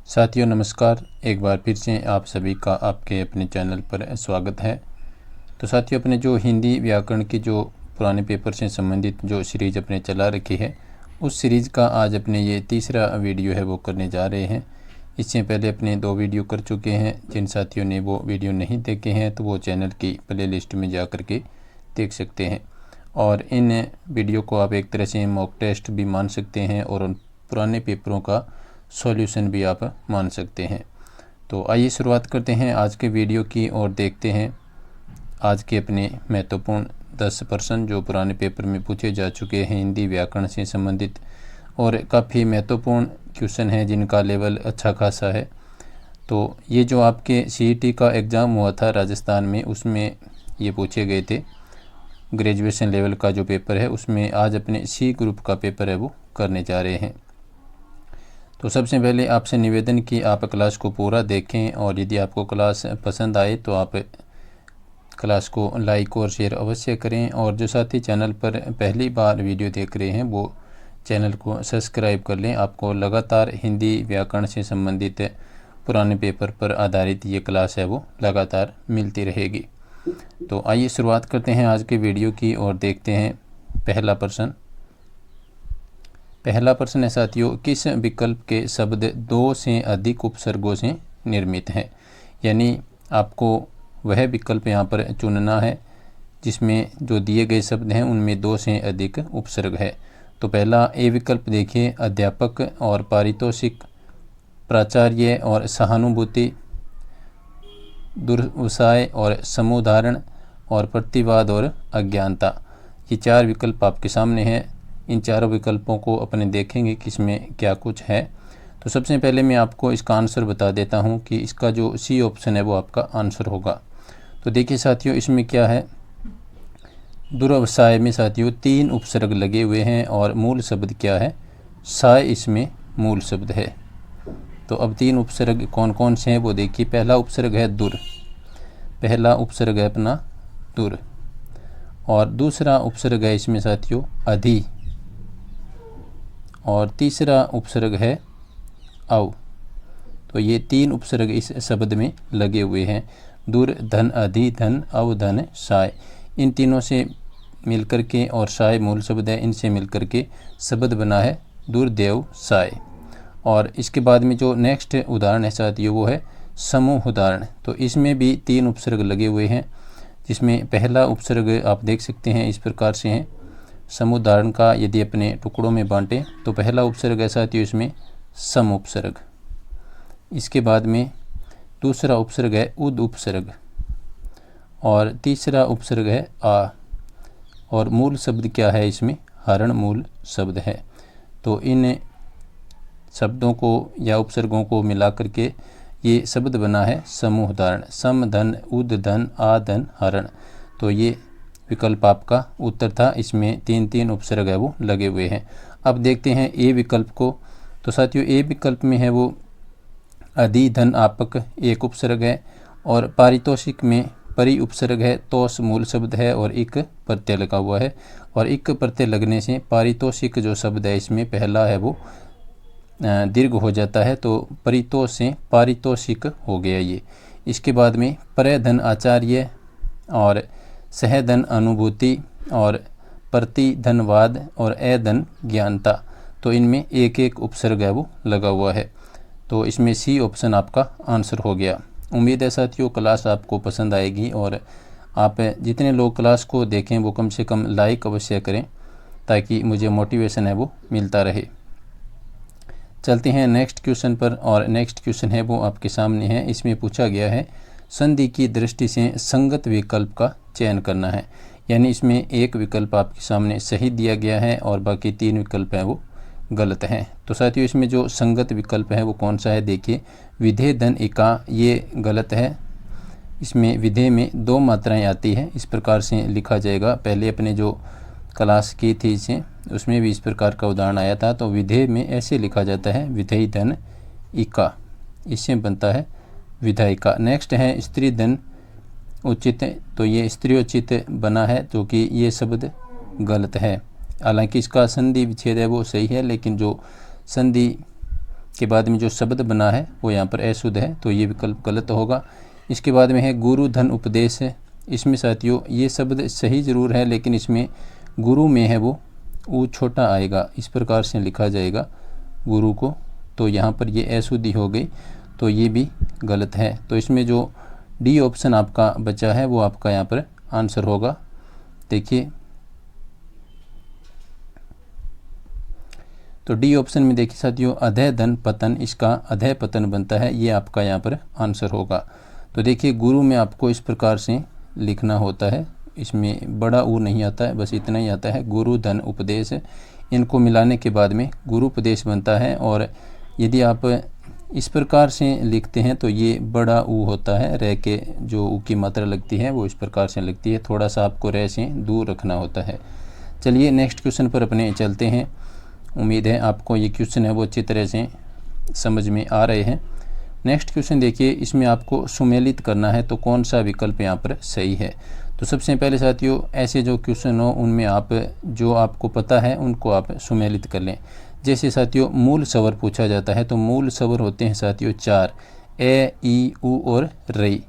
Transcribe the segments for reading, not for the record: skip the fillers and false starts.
साथियों नमस्कार। एक बार फिर से आप सभी का आपके अपने चैनल पर स्वागत है। तो साथियों, अपने जो हिंदी व्याकरण की जो पुराने पेपर से संबंधित जो सीरीज़ अपने चला रखी है, उस सीरीज़ का आज अपने ये तीसरा वीडियो है वो करने जा रहे हैं। इससे पहले अपने 2 वीडियो कर चुके हैं। जिन साथियों ने वो वीडियो नहीं देखे हैं तो वो चैनल की प्लेलिस्ट में जा कर के देख सकते हैं। और इन वीडियो को आप एक तरह से मॉक टेस्ट भी मान सकते हैं और उन पुराने पेपरों का सॉल्यूशन भी आप मान सकते हैं। तो आइए शुरुआत करते हैं आज के वीडियो की और देखते हैं आज के अपने महत्वपूर्ण 10 प्रश्न जो पुराने पेपर में पूछे जा चुके हैं हिंदी व्याकरण से संबंधित, और काफ़ी महत्वपूर्ण क्वेश्चन है जिनका लेवल अच्छा खासा है। तो ये जो आपके CET का एग्ज़ाम हुआ था राजस्थान में, उसमें ये पूछे गए थे। ग्रेजुएशन लेवल का जो पेपर है उसमें आज अपने C ग्रुप का पेपर है वो करने जा रहे हैं। तो सबसे पहले आपसे निवेदन कि आप क्लास को पूरा देखें और यदि आपको क्लास पसंद आए तो आप क्लास को लाइक और शेयर अवश्य करें। और जो साथी चैनल पर पहली बार वीडियो देख रहे हैं वो चैनल को सब्सक्राइब कर लें। आपको लगातार हिंदी व्याकरण से संबंधित पुराने पेपर पर आधारित ये क्लास है वो लगातार मिलती रहेगी। तो आइए शुरुआत करते हैं आज के वीडियो की और देखते हैं पहला प्रश्न। पहला प्रश्न है साथियों, किस विकल्प के शब्द 2 से अधिक उपसर्गों से निर्मित हैं? यानी आपको वह विकल्प यहाँ पर चुनना है जिसमें जो दिए गए शब्द हैं उनमें 2 से अधिक उपसर्ग है। तो पहला ए विकल्प देखिए, अध्यापक और पारितोषिक, प्राचार्य और सहानुभूति, दुर्व्यवसाय और समुदाहरण, और प्रतिवाद और अज्ञानता। ये 4 विकल्प आपके सामने हैं। इन चारों विकल्पों को अपने देखेंगे कि इसमें क्या कुछ है। तो सबसे पहले मैं आपको इसका आंसर बता देता हूं कि इसका जो C ऑप्शन है वो आपका आंसर होगा। तो देखिए साथियों, इसमें क्या है, दुर्व्यवसाय में साथियों 3 उपसर्ग लगे हुए हैं और मूल शब्द क्या है, साय इसमें मूल शब्द है। तो अब 3 उपसर्ग कौन कौन से हैं वो देखिए। पहला उपसर्ग है दुर, पहला उपसर्ग है अपना दुर, और दूसरा उपसर्ग है इसमें साथियों अधि, और तीसरा उपसर्ग है अव। तो ये 3 उपसर्ग इस शब्द में लगे हुए हैं, दुर, धन, अधि, धन, अव, धन, साय। इन तीनों से मिलकर के, और साय मूल शब्द है, इनसे मिलकर के शब्द बना है दुर्देव साय। और इसके बाद में जो नेक्स्ट उदाहरण है साथियों वो है समूह उदाहरण। तो इसमें भी 3 उपसर्ग लगे हुए हैं, जिसमें पहला उपसर्ग आप देख सकते हैं इस प्रकार से है। समुदाहरण का यदि अपने टुकड़ों में बांटें तो पहला उपसर्ग है साथियों इसमें सम उपसर्ग। इसके बाद में दूसरा उपसर्ग है उद उपसर्ग, और तीसरा उपसर्ग है आ, और मूल शब्द क्या है इसमें, हरण मूल शब्द है। तो इन शब्दों को या उपसर्गों को मिला करके ये शब्द बना है समूह उदाहरण, सम, धन, उद, धन, आ, धन, हरण। तो ये विकल्प आपका उत्तर था। इसमें 3 उपसर्ग है वो लगे हुए हैं। अब देखते हैं ए विकल्प को। तो साथियों ए विकल्प में है वो अधि, धन, आपक 1 उपसर्ग है, और पारितोषिक में परि उपसर्ग है, तोष मूल शब्द है और इक प्रत्यय लगा हुआ है। और इक प्रत्यय लगने से पारितोषिक जो शब्द है इसमें पहला है वो दीर्घ हो जाता है, तो परितोष से पारितोषिक हो गया ये। इसके बाद में प्रधन आचार्य, और सहधन अनुभूति, और प्रति धनवाद, और अधन ज्ञानता। तो इनमें 1 उपसर्ग है वो लगा हुआ है। तो इसमें C ऑप्शन आपका आंसर हो गया। उम्मीद है साथियों क्लास आपको पसंद आएगी, और आप जितने लोग क्लास को देखें वो कम से कम लाइक अवश्य करें ताकि मुझे मोटिवेशन है वो मिलता रहे। चलते हैं नेक्स्ट क्वेश्चन पर, और नेक्स्ट क्वेश्चन है वो आपके सामने है। इसमें पूछा गया है संधि की दृष्टि से संगत विकल्प का चयन करना है। यानी इसमें एक विकल्प आपके सामने सही दिया गया है और बाकी 3 विकल्प हैं वो गलत हैं। तो साथियों इसमें जो संगत विकल्प है वो कौन सा है, देखिए विधेय धन इका, ये गलत है। इसमें विधेय में 2 मात्राएं आती हैं, इस प्रकार से लिखा जाएगा। पहले अपने जो क्लास की थी इसे उसमें भी इस प्रकार का उदाहरण आया था। तो विधेय में ऐसे लिखा जाता है विधेय धन इका, इससे बनता है विधायिका। नेक्स्ट है स्त्री धन उचित, तो ये स्त्रीयोचित बना है, जो कि ये शब्द गलत है। हालांकि इसका संधि विच्छेद है वो सही है, लेकिन जो संधि के बाद में जो शब्द बना है वो यहाँ पर अशुद्ध है, तो ये विकल्प गलत होगा। इसके बाद में है गुरु धन उपदेश है। इसमें साथियों ये शब्द सही ज़रूर है, लेकिन इसमें गुरु में है वो ऊ छोटा आएगा, इस प्रकार से लिखा जाएगा गुरु को, तो यहाँ पर ये अशुद्धि हो गई, तो ये भी गलत है। तो इसमें जो डी ऑप्शन आपका बचा है वो आपका यहाँ पर आंसर होगा। देखिए तो डी ऑप्शन में देखिए साथियों अधय धन पतन, इसका अधय पतन बनता है, ये आपका यहाँ पर आंसर होगा। तो देखिए गुरु में आपको इस प्रकार से लिखना होता है, इसमें बड़ा ऊ नहीं आता है, बस इतना ही आता है। गुरु धन उपदेश, इनको मिलाने के बाद में गुरु उपदेश बनता है। और यदि आप इस प्रकार से लिखते हैं तो ये बड़ा ऊ होता है, रह के जो ऊ की मात्रा लगती है वो इस प्रकार से लगती है, थोड़ा सा आपको रह से दूर रखना होता है। चलिए नेक्स्ट क्वेश्चन पर अपने चलते हैं। उम्मीद है आपको ये क्वेश्चन है वो अच्छी तरह से समझ में आ रहे हैं। नेक्स्ट क्वेश्चन देखिए, इसमें आपको सुमेलित करना है, तो कौन सा विकल्प यहाँ पर सही है। तो सबसे पहले साथियों ऐसे जो क्वेश्चन हो उनमें आप जो आपको पता है उनको आप सुमेलित कर लें। जैसे साथियों मूल स्वर पूछा जाता है, तो मूल स्वर होते हैं साथियों 4, ए ई उ और रई।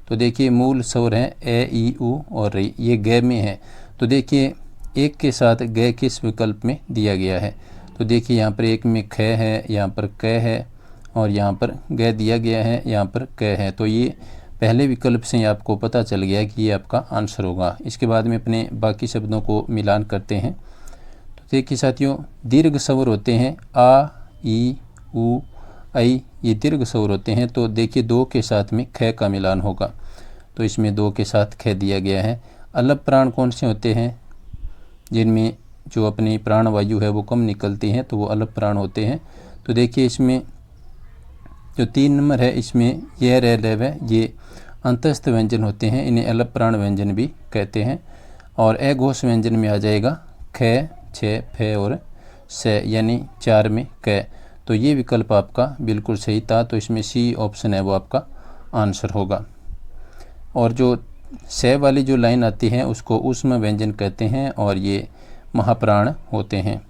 तो देखिए मूल स्वर हैं ए ई उ और रई, ये ग में है। तो देखिए एक के साथ ग किस विकल्प में दिया गया है। तो देखिए यहाँ पर एक में ख है, यहाँ पर क है और यहाँ पर ग दिया गया है, यहाँ पर क है। तो ये पहले विकल्प से आपको पता चल गया कि ये आपका आंसर होगा। इसके बाद में अपने बाकी शब्दों को मिलान करते हैं। तो देखिए साथियों दीर्घ स्वर होते हैं आ ई उ ऐ, ये दीर्घ स्वर होते हैं। तो देखिए 2 के साथ में ख का मिलान होगा, तो इसमें 2 के साथ ख दिया गया है। अलग प्राण कौन से होते हैं, जिनमें जो अपनी प्राण वायु है वो कम निकलती हैं, तो वो अलग प्राण होते हैं। तो देखिए इसमें जो 3 नंबर है, इसमें यह रह लेव है, ये अंतस्थ व्यंजन होते हैं, इन्हें अलग प्राण व्यंजन भी कहते हैं। और अघोष व्यंजन में आ जाएगा ख, छ, फ और स, यानी 4 में क। तो ये विकल्प आपका बिल्कुल सही था, तो इसमें सी ऑप्शन है वो आपका आंसर होगा। और जो स वाली जो लाइन आती है उसको ऊष्म व्यंजन कहते हैं, और ये महाप्राण होते हैं।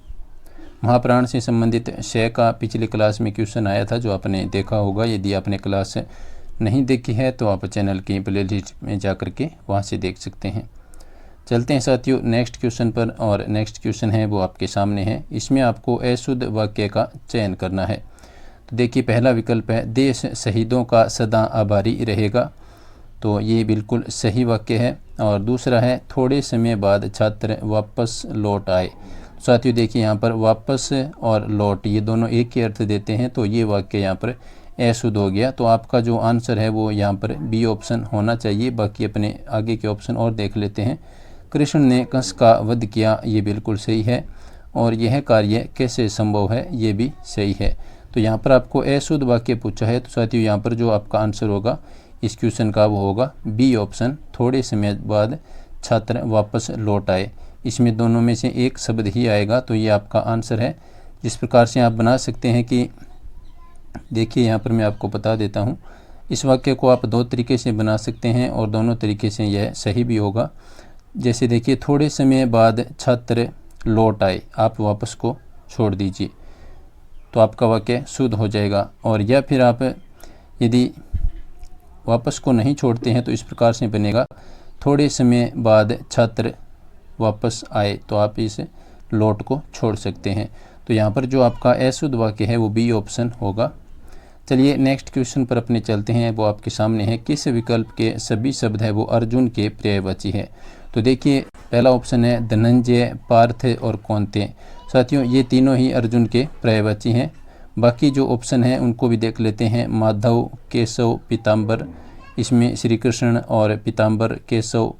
महाप्राण से संबंधित श का पिछली क्लास में क्वेश्चन आया था, जो आपने देखा होगा। यदि आपने क्लास नहीं देखी है तो आप चैनल की प्लेलिस्ट में जा कर के वहाँ से देख सकते हैं। चलते हैं साथियों नेक्स्ट क्वेश्चन पर, और नेक्स्ट क्वेश्चन है वो आपके सामने है। इसमें आपको अशुद्ध वाक्य का चयन करना है। तो देखिए पहला विकल्प है देश शहीदों का सदा आभारी रहेगा, तो ये बिल्कुल सही वाक्य है। और दूसरा है थोड़े समय बाद छात्र वापस लौट आए। साथियों देखिए यहाँ पर वापस और लौट ये दोनों एक ही अर्थ देते हैं, तो ये वाक्य यहाँ पर अशुद्ध हो गया। तो आपका जो आंसर है वो यहाँ पर बी ऑप्शन होना चाहिए। बाकी अपने आगे के ऑप्शन और देख लेते हैं। कृष्ण ने कंस का वध किया, ये बिल्कुल सही है। और यह कार्य कैसे संभव है, ये भी सही है। तो यहाँ पर आपको अशुद्ध वाक्य पूछा है, तो साथियों यहाँ पर जो आपका आंसर होगा इस क्वेश्चन का वो होगा बी ऑप्शन, थोड़े समय बाद छात्र वापस लौट आए। इसमें दोनों में से एक शब्द ही आएगा, तो ये आपका आंसर है। जिस प्रकार से आप बना सकते हैं कि देखिए यहाँ पर मैं आपको बता देता हूँ। इस वाक्य को आप 2 तरीके से बना सकते हैं और दोनों तरीके से यह सही भी होगा। जैसे देखिए थोड़े समय बाद छात्र लौट आए, आप वापस को छोड़ दीजिए, तो आपका वाक्य शुद्ध हो जाएगा। और या फिर आप यदि वापस को नहीं छोड़ते हैं तो इस प्रकार से बनेगा थोड़े समय बाद छात्र वापस आए, तो आप इस लौट को छोड़ सकते हैं। तो यहाँ पर जो आपका अशुद्ध वाक्य है वो बी ऑप्शन होगा। चलिए नेक्स्ट क्वेश्चन पर अपने चलते हैं, वो आपके सामने है। किस विकल्प के सभी शब्द है वो अर्जुन के पर्यायवाची है। तो देखिए पहला ऑप्शन है धनंजय, पार्थ और कौन्ते। साथियों ये तीनों ही अर्जुन के पर्यायवाची हैं। बाकी जो ऑप्शन हैं उनको भी देख लेते हैं। माधव, केशव, पीताम्बर, इसमें श्री कृष्ण और पीताम्बर, केशव,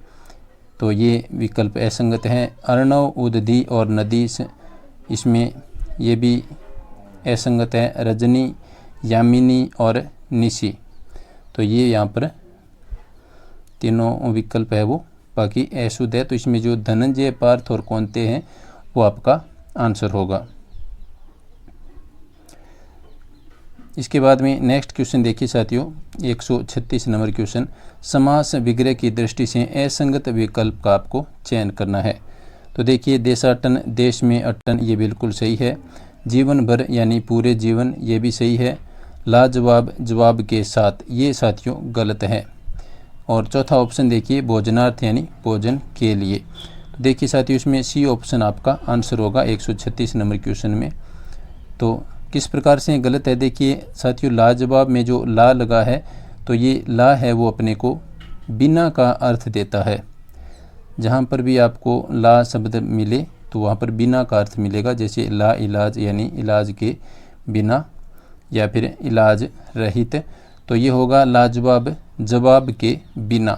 तो ये विकल्प असंगत है। अर्णव, उदधि और नदीश, इसमें ये भी असंगत है। रजनी, यामिनी और निशी, तो ये यहाँ पर तीनों विकल्प है वो बाकी अशुद्ध है। तो इसमें जो धनंजय, पार्थ और कौन्ते हैं वो आपका आंसर होगा। इसके बाद में नेक्स्ट क्वेश्चन देखिए साथियों 136 नंबर क्वेश्चन। समास विग्रह की दृष्टि से असंगत विकल्प का आपको चयन करना है। तो देखिए देशाटन, देश में अटन, ये बिल्कुल सही है। जीवन भर यानी पूरे जीवन, ये भी सही है। लाजवाब जवाब के साथ, ये साथियों गलत है। और चौथा ऑप्शन देखिए भोजनार्थ यानी भोजन के लिए। तो देखिए साथियों इसमें सी ऑप्शन आपका आंसर होगा 136 नंबर क्वेश्चन में। तो किस प्रकार से गलत है, देखिए साथियों लाजवाब में जो ला लगा है तो ये ला है वो अपने को बिना का अर्थ देता है। जहाँ पर भी आपको ला शब्द मिले तो वहाँ पर बिना का अर्थ मिलेगा, जैसे ला इलाज यानी इलाज के बिना या फिर इलाज रहित। तो ये होगा लाजवाब जवाब के बिना,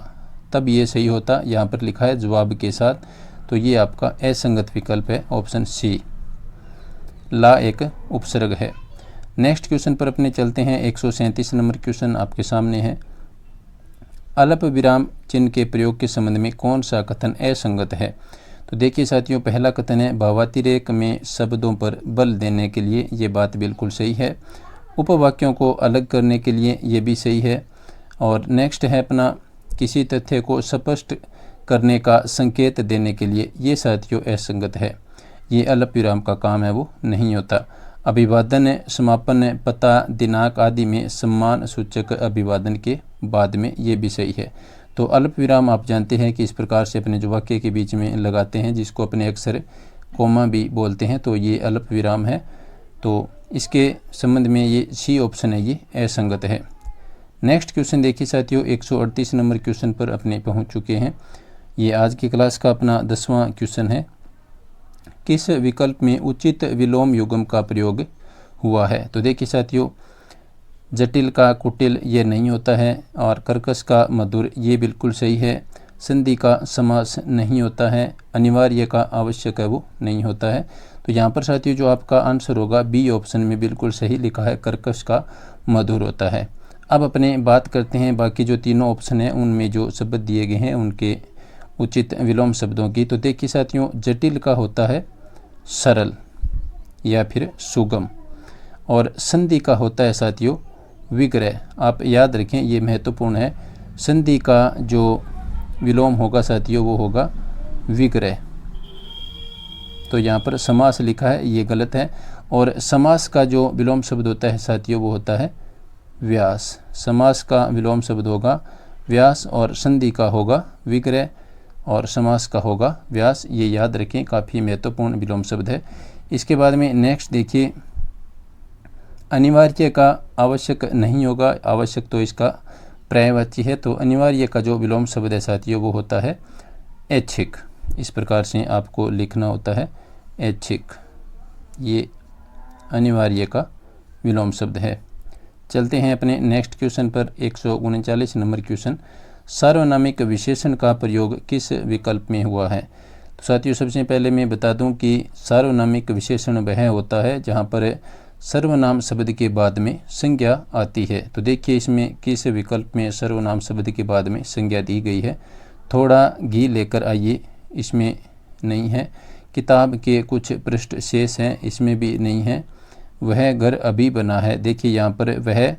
तब ये सही होता। यहाँ पर लिखा है जवाब के साथ, तो ये आपका असंगत विकल्प है ऑप्शन सी। ला एक उपसर्ग है। नेक्स्ट क्वेश्चन पर अपने चलते हैं। 137 नंबर क्वेश्चन आपके सामने है। अल्प विराम चिन्ह के प्रयोग के संबंध में कौन सा कथन असंगत है। तो देखिए साथियों पहला कथन है भावातिरेक में शब्दों पर बल देने के लिए, ये बात बिल्कुल सही है। उपवाक्यों को अलग करने के लिए, ये भी सही है। और नेक्स्ट है अपना किसी तथ्य को स्पष्ट करने का संकेत देने के लिए, ये साथियों असंगत है। ये अल्प विराम का काम है वो नहीं होता। अभिवादन, समापन, पता, दिनांक आदि में सम्मान सूचक अभिवादन के बाद में, ये भी सही है। तो अल्प विराम आप जानते हैं कि इस प्रकार से अपने जो वाक्य के बीच में लगाते हैं, जिसको अपने अक्सर कोमा भी बोलते हैं, तो ये अल्प विराम है। तो इसके संबंध में ये सी ऑप्शन है, ये असंगत है। नेक्स्ट क्वेश्चन देखिए साथियों 138 नंबर क्वेश्चन पर अपने पहुंच चुके हैं। ये आज की क्लास का अपना 10वां क्वेश्चन है। किस विकल्प में उचित विलोम युग्म का प्रयोग हुआ है। तो देखिए साथियों जटिल का कुटिल ये नहीं होता है, और कर्कश का मधुर ये बिल्कुल सही है। संधि का समास नहीं होता है, अनिवार्य का आवश्यक है वो नहीं होता है। तो यहाँ पर साथियों जो आपका आंसर होगा बी ऑप्शन में बिल्कुल सही लिखा है, कर्कश का मधुर होता है। अब अपने बात करते हैं बाकी जो तीनों ऑप्शन हैं उनमें जो शब्द दिए गए हैं उनके उचित विलोम शब्दों की। तो देखिए साथियों जटिल का होता है सरल या फिर सुगम, और संधि का होता है साथियों विग्रह। आप याद रखें ये महत्वपूर्ण है। संधि का जो विलोम होगा साथियों वो होगा विग्रह। तो यहाँ पर समास लिखा है ये गलत है। और समास का जो विलोम शब्द होता है साथियों वो होता है व्यास। समास का विलोम शब्द होगा व्यास, और संधि का होगा विग्रह, और समास का होगा व्यास। ये याद रखें, काफ़ी महत्वपूर्ण विलोम शब्द है। इसके बाद में नेक्स्ट देखिए अनिवार्य का आवश्यक नहीं होगा, आवश्यक तो इसका पर्यायवाची है। तो अनिवार्य का जो विलोम शब्द है साथियों वो होता है ऐच्छिक। इस प्रकार से आपको लिखना होता है ऐच्छिक, ये अनिवार्य का विलोम शब्द है। चलते हैं अपने नेक्स्ट क्वेश्चन पर। 139 नंबर क्वेश्चन, सार्वनामिक विशेषण का प्रयोग किस विकल्प में हुआ है। तो साथियों सबसे पहले मैं बता दूं कि सार्वनामिक विशेषण वह होता है जहां पर सर्वनाम शब्द के बाद में संज्ञा आती है। तो देखिए इसमें किस विकल्प में सर्वनाम शब्द के बाद में संज्ञा दी गई है। थोड़ा घी लेकर आइए, इसमें नहीं है। किताब के कुछ पृष्ठ शेष हैं, इसमें भी नहीं है। वह घर अभी बना है, देखिए यहाँ पर वह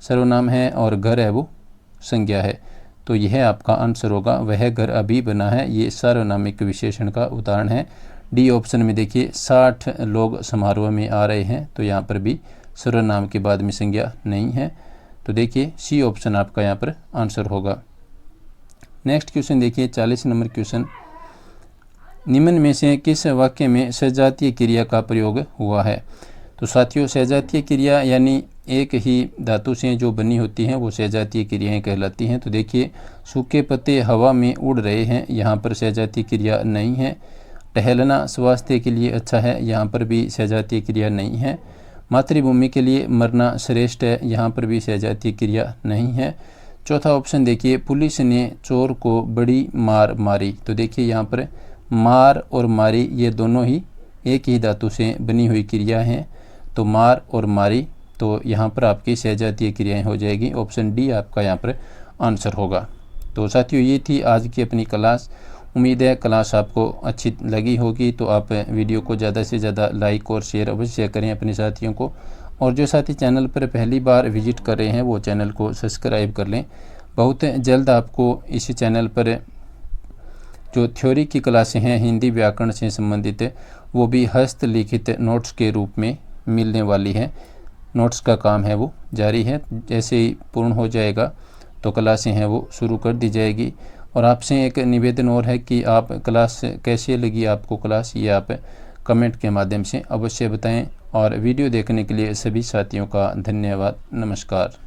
सर्वनाम है और घर है वो संज्ञा है। तो यह आपका आंसर होगा वह घर अभी बना है, ये सार्वनामिक विशेषण का उदाहरण है। डी ऑप्शन में देखिए 60 लोग समारोह में आ रहे हैं, तो यहाँ पर भी सर्वनाम के बाद में संज्ञा नहीं है। तो देखिए सी ऑप्शन आपका यहाँ पर आंसर होगा। नेक्स्ट क्वेश्चन देखिए 40 नंबर क्वेश्चन, निम्न में से किस वाक्य में सजातीय क्रिया का प्रयोग हुआ है। तो साथियों सजातीय क्रिया यानी एक ही धातु से जो बनी होती हैं वो सजातीय क्रियाएं कहलाती हैं। तो देखिए सूखे पत्ते हवा में उड़ रहे हैं, यहाँ पर सजातीय क्रिया नहीं है। टहलना स्वास्थ्य के लिए अच्छा है, यहाँ पर भी सजातीय क्रिया नहीं है। मातृभूमि के लिए मरना श्रेष्ठ है, यहाँ पर भी सजातीय क्रिया नहीं है। चौथा ऑप्शन देखिए पुलिस ने चोर को बड़ी मार मारी। तो देखिए यहाँ पर मार और मारी ये दोनों ही एक ही धातु से बनी हुई क्रिया हैं, तो मार और मारी, तो यहाँ पर आपकी सजातीय क्रियाएं हो जाएगी। ऑप्शन डी आपका यहाँ पर आंसर होगा। तो साथियों ये थी आज की अपनी क्लास। उम्मीद है क्लास आपको अच्छी लगी होगी। तो आप वीडियो को ज़्यादा से ज़्यादा लाइक और शेयर अवश्य करें अपने साथियों को, और जो साथी चैनल पर पहली बार विजिट कर रहे हैं वो चैनल को सब्सक्राइब कर लें। बहुत जल्द आपको इस चैनल पर जो थ्योरी की क्लासें हैं हिंदी व्याकरण से संबंधित, वो भी हस्तलिखित नोट्स के रूप में मिलने वाली है। नोट्स का काम है वो जारी है, जैसे ही पूर्ण हो जाएगा तो क्लासें हैं वो शुरू कर दी जाएगी। और आपसे एक निवेदन और है कि आप क्लास कैसे लगी आपको क्लास, ये आप कमेंट के माध्यम से अवश्य बताएं। और वीडियो देखने के लिए सभी साथियों का धन्यवाद। नमस्कार।